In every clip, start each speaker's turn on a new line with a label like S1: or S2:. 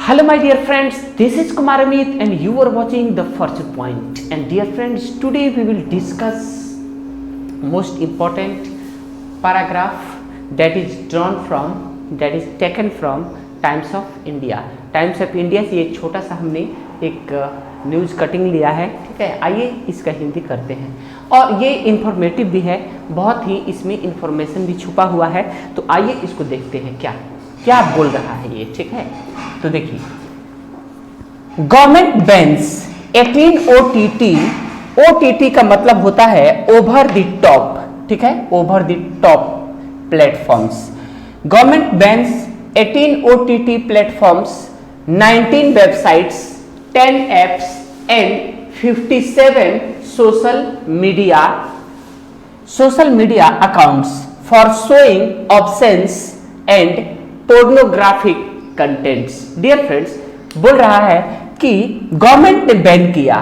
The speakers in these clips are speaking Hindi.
S1: Hello my dear friends, this is Kumar Amit and you are watching the Fortune Point. And dear friends, today we will discuss most important paragraph that is taken from Times of India. Times of India से एक छोटा सा हमने एक न्यूज़ कटिंग लिया है, ठीक है। आइए इसका हिंदी करते हैं और ये इंफॉर्मेटिव भी है, बहुत ही इसमें इंफॉर्मेशन भी छुपा हुआ है। तो आइए इसको देखते हैं क्या क्या बोल रहा है ये, ठीक है। तो देखिए, गवर्नमेंट बैन्स 18 OTT का मतलब होता है ओवर द टॉप, ठीक है, over the top platforms. Government bans 18 OTT platforms, 19 websites, 10 apps and 57 social media accounts for showing obscene and pornographic contents. Dear friends, बोल रहा है कि गवर्नमेंट ने बैन किया,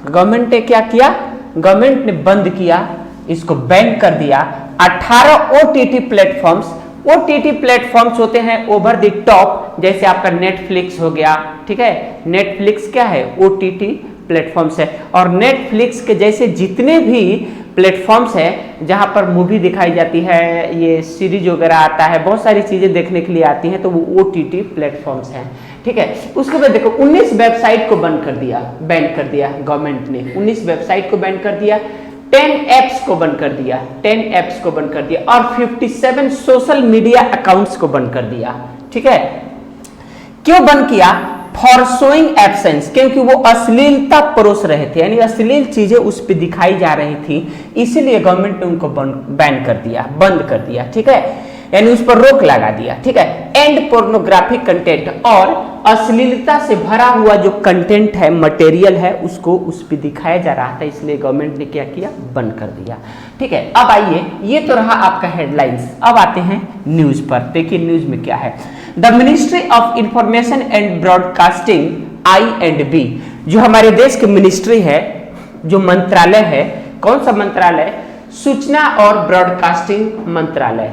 S1: गवर्नमेंट ने क्या किया, गवर्नमेंट ने बंद किया, इसको बैन कर दिया 18 OTT प्लेटफॉर्म्स। OTT प्लेटफॉर्म्स होते हैं ओवर द टॉप, जैसे आपका नेटफ्लिक्स हो गया, ठीक है। नेटफ्लिक्स क्या है, OTT प्लेटफॉर्म्स है। और नेटफ्लिक्स के जैसे जितने भी प्लेटफॉर्म्स है जहां पर मूवी दिखाई जाती है, ये सीरीज वगैरह आता है, बहुत सारी चीजें देखने के लिए आती हैं, तो वो OTT प्लेटफॉर्म्स हैं, ठीक है। उसके बाद देखो 19 वेबसाइट को बैन कर दिया गवर्नमेंट ने, 19 वेबसाइट को बैन कर दिया, 10 एप्स को बंद कर दिया, 10 एप्स को बंद कर दिया और 57 सोशल मीडिया अकाउंट्स को बंद कर दिया, ठीक है। क्यों बंद किया? फॉर शोइंग एब्सेंस, क्योंकि वो अश्लीलता परोस रहे थे, यानी अश्लील चीजें उस पर दिखाई जा रही थी, इसीलिए गवर्नमेंट ने उनको बैन कर दिया, बंद कर दिया, ठीक है, यानी उस पर रोक लगा दिया, ठीक है। एंड पोर्नोग्राफिक कंटेंट, और अश्लीलता से भरा हुआ जो कंटेंट है, मटेरियल है, उसको उस पर दिखाया जा रहा था, इसलिए गवर्नमेंट ने क्या किया, बंद कर दिया, ठीक है। अब आइए, ये तो रहा आपका हेडलाइंस, अब आते हैं न्यूज पर। देखिए न्यूज में क्या है। The ministry of information and broadcasting INB, जो हमारे देश की मिनिस्ट्री है, जो मंत्रालय है, कौन सा मंत्रालय? सूचना और ब्रॉडकास्टिंग मंत्रालय,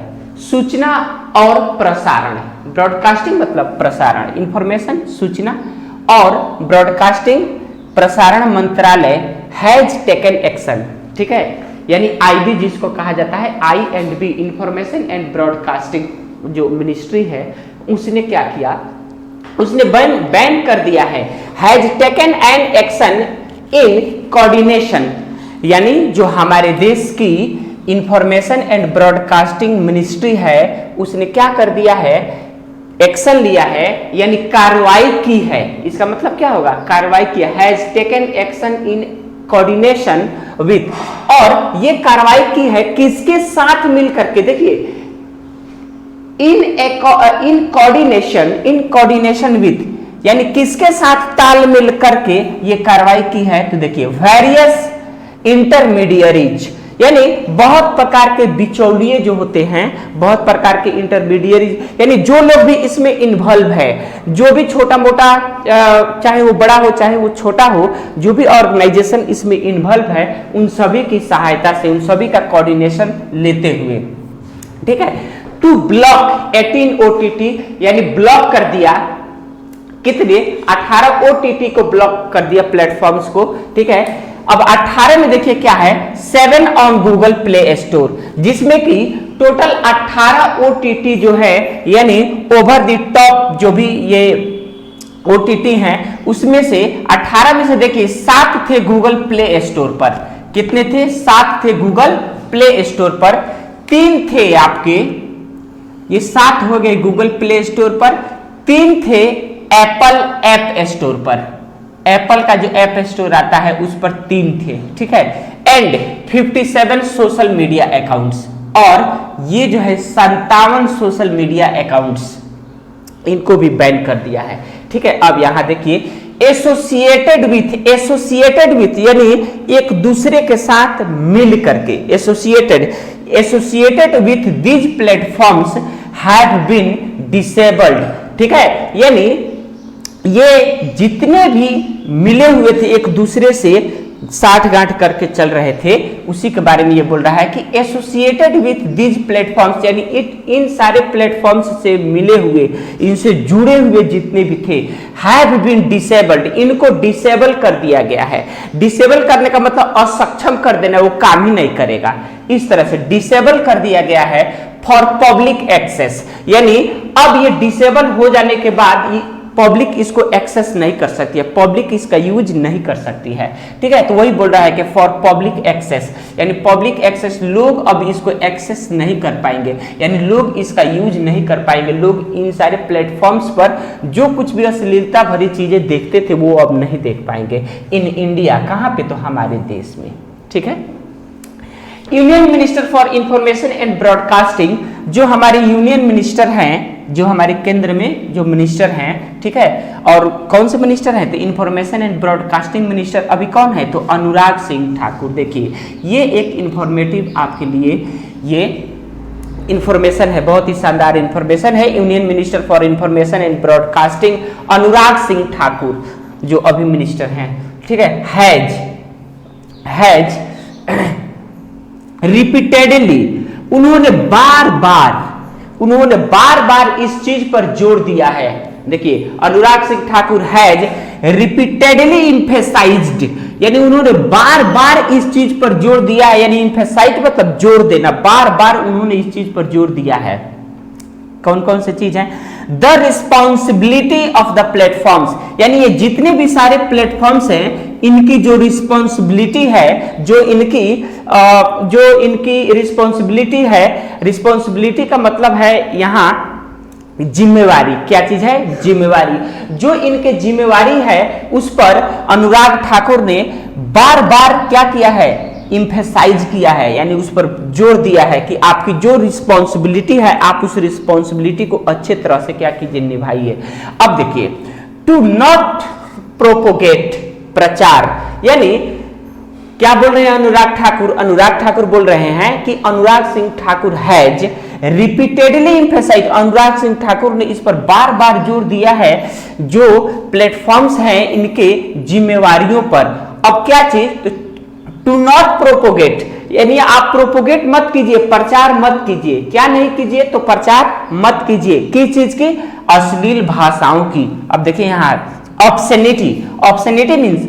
S1: सूचना और प्रसारण। ब्रॉडकास्टिंग मतलब प्रसारण, इंफॉर्मेशन सूचना, और ब्रॉडकास्टिंग प्रसारण मंत्रालय हैज टेकन एक्शन, ठीक है, यानी IB जिसको कहा जाता है, INB इंफॉर्मेशन एंड ब्रॉडकास्टिंग जो मिनिस्ट्री है, उसने क्या किया, उसने बैन कर दिया है, has taken an action in coordination, यानी जो हमारे देश की इंफॉर्मेशन एंड ब्रॉडकास्टिंग मिनिस्ट्री है, उसने क्या कर दिया है, एक्शन लिया है, यानी कार्रवाई की है। इसका मतलब क्या होगा, कार्रवाई किया, has taken action in coordination with, और ये कार्रवाई की है किसके साथ मिलकर के? देखिए, इन कोऑर्डिनेशन विथ, यानी किसके साथ तालमेल करके ये कार्रवाई की है? तो देखिए, वेरियस इंटरमीडियरीज, यानी बहुत प्रकार के बिचौलिए जो होते हैं, बहुत प्रकार के इंटरमीडियरीज, यानी जो लोग भी इसमें इन्वॉल्व है, जो भी छोटा मोटा, चाहे वो बड़ा हो चाहे वो छोटा हो, जो भी ऑर्गेनाइजेशन इसमें इन्वॉल्व है, उन सभी की सहायता से, उन सभी का कोऑर्डिनेशन लेते हुए, ठीक है, टू ब्लॉक 18 OTT, यानी ब्लॉक कर दिया कितने? 18 OTT को ब्लॉक कर दिया प्लेटफॉर्म्स को, ठीक है। अब 18 में देखिए क्या है, 7 ऑन गूगल प्ले स्टोर, जिसमें कि टोटल 18 OTT जो है, यानी ओवर द टॉप जो भी ये OTT हैं, उसमें से 18 में से देखिए 7 थे गूगल प्ले स्टोर पर। कितने थे? 7 थे गूगल प्ले स्टोर पर, 3 थे आपके, ये 7 हो गए गूगल प्ले स्टोर पर, 3 थे एप्पल ऐप स्टोर पर, एप्पल का जो ऐप स्टोर आता है उस पर 3 थे, ठीक है। एंड 57 सोशल मीडिया अकाउंट्स, और ये जो है 57 सोशल मीडिया अकाउंट्स, इनको भी बैन कर दिया है, ठीक है। अब यहां देखिए, एसोसिएटेड विथ, यानी एक दूसरे के साथ मिल करके, associated with these platforms have been disabled, ठीक है, यानी ये जितने भी मिले हुए थे एक दूसरे से साठ गांठ करके चल रहे थे, उसी के बारे में ये बोल रहा है कि एसोसिएटेड विथ दीज प्लेटफॉर्म्स, यानी इन सारे प्लेटफॉर्म्स से मिले हुए, इनसे जुड़े हुए जितने भी थे, हैव बीन डिसेबल्ड, इनको डिसेबल कर दिया गया है। डिसेबल करने का मतलब असक्षम कर देना, वो काम ही नहीं करेगा, इस तरह से डिसेबल कर दिया गया है फॉर पब्लिक एक्सेस, यानी अब ये डिसेबल हो जाने के बाद पब्लिक इसको एक्सेस नहीं कर सकती है, पब्लिक इसका यूज नहीं कर सकती है, ठीक है। तो वही बोल रहा है कि फॉर पब्लिक एक्सेस, यानी पब्लिक एक्सेस, लोग अब इसको एक्सेस नहीं कर पाएंगे, यानी लोग इसका यूज नहीं कर पाएंगे। लोग इन सारे प्लेटफॉर्म्स पर जो कुछ भी अश्लीलता भरी चीजें देखते थे वो अब नहीं देख पाएंगे इन इंडिया। कहाँ पे? तो हमारे देश में, ठीक है। Union minister for information and broadcasting, जो हमारे यूनियन मिनिस्टर हैं, जो हमारे केंद्र में जो मिनिस्टर हैं, ठीक है, और कौन से मिनिस्टर हैं? तो इंफॉर्मेशन एंड ब्रॉडकास्टिंग मिनिस्टर अभी कौन है? तो अनुराग सिंह ठाकुर। देखिए ये एक इंफॉर्मेटिव आपके लिए ये इंफॉर्मेशन है, बहुत ही शानदार इंफॉर्मेशन है। Union minister for information and broadcasting Anurag Singh Thakur जो अभी मिनिस्टर हैं, ठीक है, हैज रिपीटेडली, उन्होंने बार बार इस चीज पर जोर दिया है। देखिए अनुराग सिंह ठाकुर हैज रिपीटेडली इम्फेसाइज्ड, यानी उन्होंने बार बार इस चीज पर जोर दिया है, यानी इम्फेसाइज मतलब जोर देना, बार बार उन्होंने इस चीज पर जोर दिया है। कौन कौन से चीज है? The responsibility of the platforms, यानी ये जितने भी सारे प्लेटफॉर्म्स हैं, इनकी जो रिस्पॉन्सिबिलिटी है, जो इनकी रिस्पॉन्सिबिलिटी है, रिस्पॉन्सिबिलिटी का मतलब है यहाँ जिम्मेवारी। क्या चीज है? जिम्मेवारी। जो इनके जिम्मेवारी है उस पर अनुराग ठाकुर ने बार बार क्या किया है? इम्फेसाइज किया है, यानी उस पर जोर दिया है कि आपकी जो रिस्पॉन्सिबिलिटी है, आप उस रिस्पॉन्सिबिलिटी को अच्छे तरह से क्या कीजिए? निभाइए। अब देखिए, टू नॉट प्रोपोगेट, प्रचार, यानी क्या बोल रहे हैं अनुराग ठाकुर? अनुराग ठाकुर बोल रहे हैं कि Anurag Singh Thakur has repeatedly emphasise, Anurag Singh Thakur ने इस पर बार बार जोर दिया है जो प्लेटफॉर्म्स हैं इनके जिम्मेवारियों पर। अब क्या चीज? टू नॉट प्रोपोगेट, यानी आप प्रोपोगेट मत कीजिए, प्रचार मत कीजिए। क्या नहीं कीजिए? तो प्रचार मत कीजिए। किस चीज की? अश्लील भाषाओं की। अब देखिए यहाँ ऑब्सेनिटी, ऑब्सेनिटी मीन्स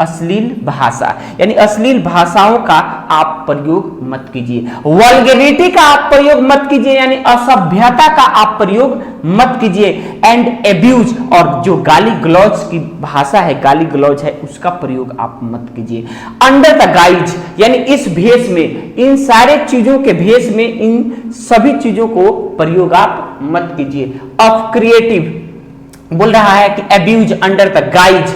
S1: अश्लील भाषा, यानी अश्लील भाषाओं का आप प्रयोग मत कीजिए। वल्गैरिटी का आप प्रयोग मत कीजिए, यानी असभ्यता का आप प्रयोग मत कीजिए। एंड एब्यूज, और जो गाली गलौज की भाषा है, गाली गलौज है, उसका प्रयोग आप मत कीजिए। अंडर द गाइज, यानी इस भेष में, इन सारे चीजों के भेष में, इन सभी चीजों को प्रयोग आप मत कीजिए। ऑफ क्रिएटिव बोल रहा है कि abuse under the guys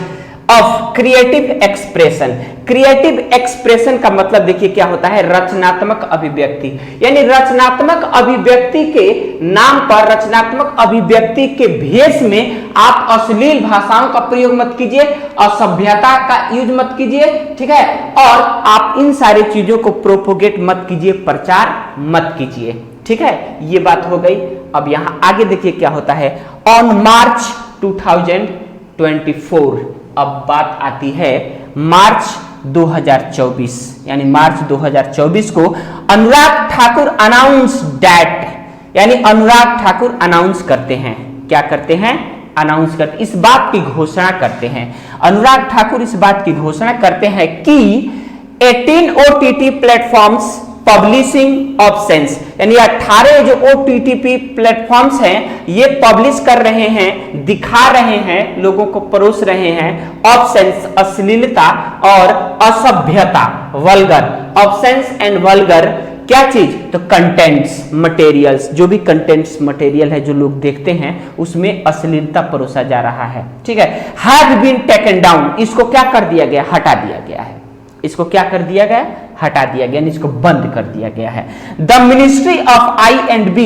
S1: of creative expression. Creative expression का मतलब देखिए क्या होता है? रचनात्मक अभिव्यक्ति, यानी रचनात्मक अभिव्यक्ति के नाम पर, रचनात्मक अभिव्यक्ति के भेष में आप अश्लील भाषाओं का प्रयोग मत कीजिए, असभ्यता का यूज मत कीजिए, ठीक है, और आप इन सारी चीजों को प्रोपोगेट मत कीजिए, प्रचार मत कीजिए, ठीक है। ये बात हो गई। अब यहां आगे देखिए क्या होता है। ऑन मार्च 2024, अब बात आती है मार्च 2024, यानी मार्च 2024 को अनुराग ठाकुर अनाउंस दैट, यानी अनुराग ठाकुर अनाउंस करते हैं। क्या करते हैं? अनाउंस करते, इस बात की घोषणा करते हैं। अनुराग ठाकुर इस बात की घोषणा करते हैं कि 18 OTT प्लेटफॉर्म्स पब्लिशिंग ऑप्शंस, यानी 18 जो OTT प्लेटफॉर्म्स हैं ये पब्लिश कर रहे हैं, दिखा रहे हैं, लोगों को परोस रहे हैं ऑप्शंस, अश्लीलता और असभ्यता, वल्गर, ऑप्शंस एंड वल्गर, क्या चीज? तो कंटेंट्स, मटेरियल्स, जो भी कंटेंट्स मटेरियल है जो लोग देखते हैं उसमें अश्लीलता परोसा जा रहा है, ठीक है। हैव बीन टेकन डाउन, इसको क्या कर दिया गया? हटा दिया गया है। इसको क्या कर दिया गया? हटा दिया गया, इसको बंद कर दिया गया है। The ministry of I&B,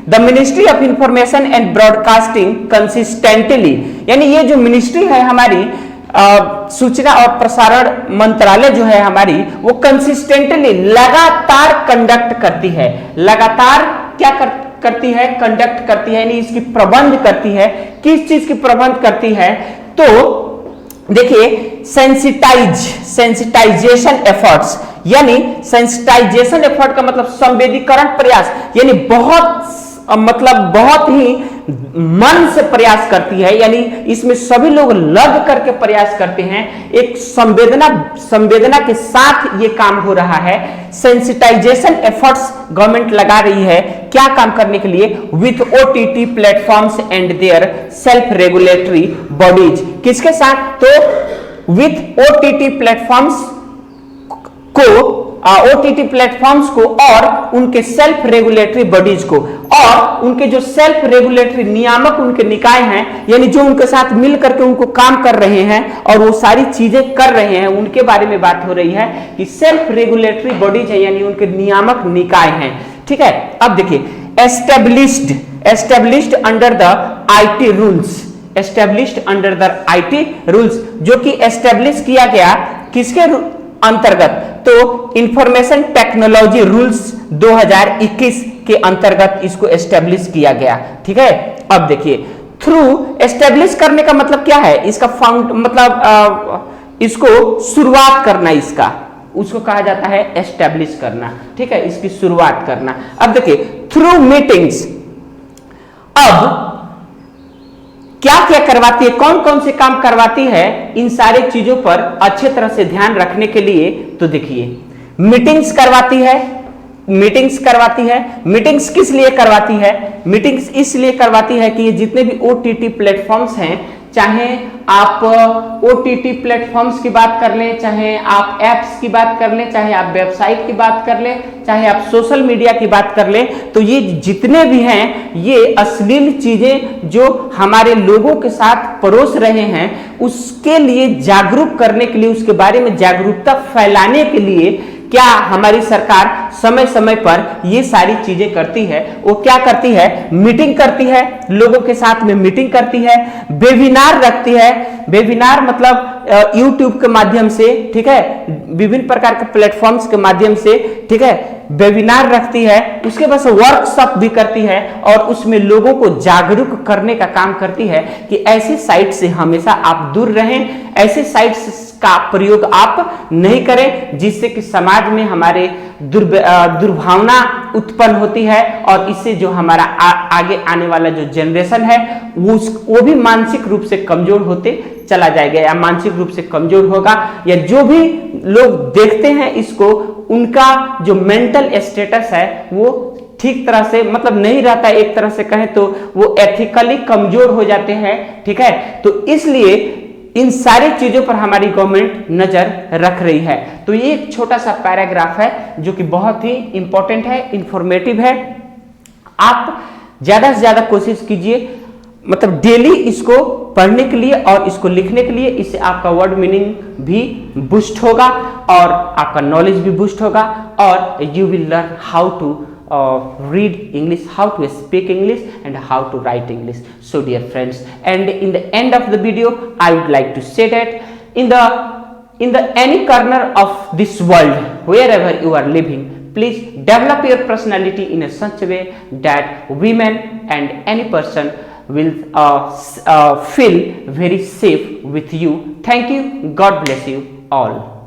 S1: the ministry of information and broadcasting consistently, यानी ये जो मिनिस्ट्री है हमारी सूचना और प्रसारण मंत्रालय जो है हमारी, वो कंसिस्टेंटली लगातार कंडक्ट करती है। लगातार क्या करती है? कंडक्ट करती है, यानी इसकी प्रबंध करती है। किस चीज की प्रबंध करती है? तो देखिए सेंसिटाइजेशन एफर्ट्स, यानी सेंसिटाइजेशन एफर्ट का मतलब संवेदीकरण प्रयास, यानी बहुत ही मन से प्रयास करती है, यानी इसमें सभी लोग लग करके प्रयास करते हैं, एक संवेदना के साथ ये काम हो रहा है। सेंसिटाइजेशन एफर्ट्स गवर्नमेंट लगा रही है क्या काम करने के लिए? With OTT platforms and their self regulatory bodies. किसके साथ? तो विथ OTT प्लेटफॉर्म्स को और उनके सेल्फ रेगुलेटरी बॉडीज को, और उनके जो सेल्फ रेगुलेटरी नियामक उनके निकाय हैं, यानी जो उनके साथ मिल करके उनको काम कर रहे हैं और वो सारी चीजें कर रहे हैं, उनके बारे में बात हो रही है कि सेल्फ रेगुलेटरी बॉडीज है, यानी उनके नियामक निकाय हैं। ठीक है, अब देखिए established under the IT rules, established under the IT rules, जो कि एस्टेब्लिश किया गया किसके अंतर्गत? तो इंफॉर्मेशन टेक्नोलॉजी रूल्स 2021 के अंतर्गत इसको एस्टेब्लिश किया गया। ठीक है, अब देखिए थ्रू एस्टेब्लिश करने का मतलब क्या है? इसका इसको शुरुआत करना, उसको कहा जाता है एस्टेब्लिश करना। ठीक है, इसकी शुरुआत करना। अब देखिए थ्रू मीटिंग्स, अब क्या क्या करवाती है, कौन कौन से काम करवाती है, इन सारे चीजों पर अच्छे तरह से ध्यान रखने के लिए तो देखिए मीटिंग्स करवाती है। मीटिंग्स किस लिए करवाती है? मीटिंग्स इसलिए करवाती है कि ये जितने भी OTT प्लेटफॉर्म्स हैं, चाहे आप OTT प्लेटफॉर्म्स की बात कर लें, चाहे आप एप्स की बात कर लें, चाहे आप वेबसाइट की बात कर लें, चाहे आप सोशल मीडिया की बात कर लें, तो ये जितने भी हैं, ये अश्लील चीजें जो हमारे लोगों के साथ परोस रहे हैं, उसके लिए जागरूक करने के लिए, उसके बारे में जागरूकता फैलाने के लिए क्या हमारी सरकार समय समय पर ये सारी चीजें करती है? वो क्या करती है? मीटिंग करती है, लोगों के साथ में मीटिंग करती है, वेबिनार रखती है। वेबिनार मतलब YouTube के माध्यम से, ठीक है, विभिन्न प्रकार के प्लेटफॉर्म्स के माध्यम से, ठीक है, वेबिनार रखती है। उसके बाद वर्कशॉप भी करती है और उसमें लोगों को जागरूक करने का काम करती है कि ऐसी साइट से हमेशा आप दूर रहें, ऐसे साइट्स का प्रयोग आप नहीं करें जिससे कि समाज में हमारे दुर्भावना उत्पन्न होती है और इससे जो हमारा आगे आने वाला जो जनरेशन है वो भी मानसिक रूप से कमजोर होते चला जाएगा, या मानसिक रूप से कमजोर होगा, या जो भी लोग देखते हैं इसको, उनका जो मेंटल स्टेटस है वो ठीक तरह से मतलब नहीं रहता, एक तरह से कहें तो वो एथिकली कमजोर हो जाते हैं। ठीक है, तो इसलिए इन सारी चीजों पर हमारी गवर्नमेंट नजर रख रही है। तो ये एक छोटा सा पैराग्राफ है जो कि बहुत ही इंपॉर्टेंट है, इंफॉर्मेटिव है। आप ज्यादा से ज्यादा कोशिश कीजिए, मतलब डेली इसको पढ़ने के लिए और इसको लिखने के लिए। इससे आपका वर्ड मीनिंग भी बूस्ट होगा और आपका नॉलेज भी बूस्ट होगा और you will learn how to read English, how to speak English and how to write English. So dear friends, and in the end of the video I would like to say that in the any corner of this world, wherever you are living, please develop your personality in a such a way that women and any person will feel very safe with you. Thank you. God bless you all.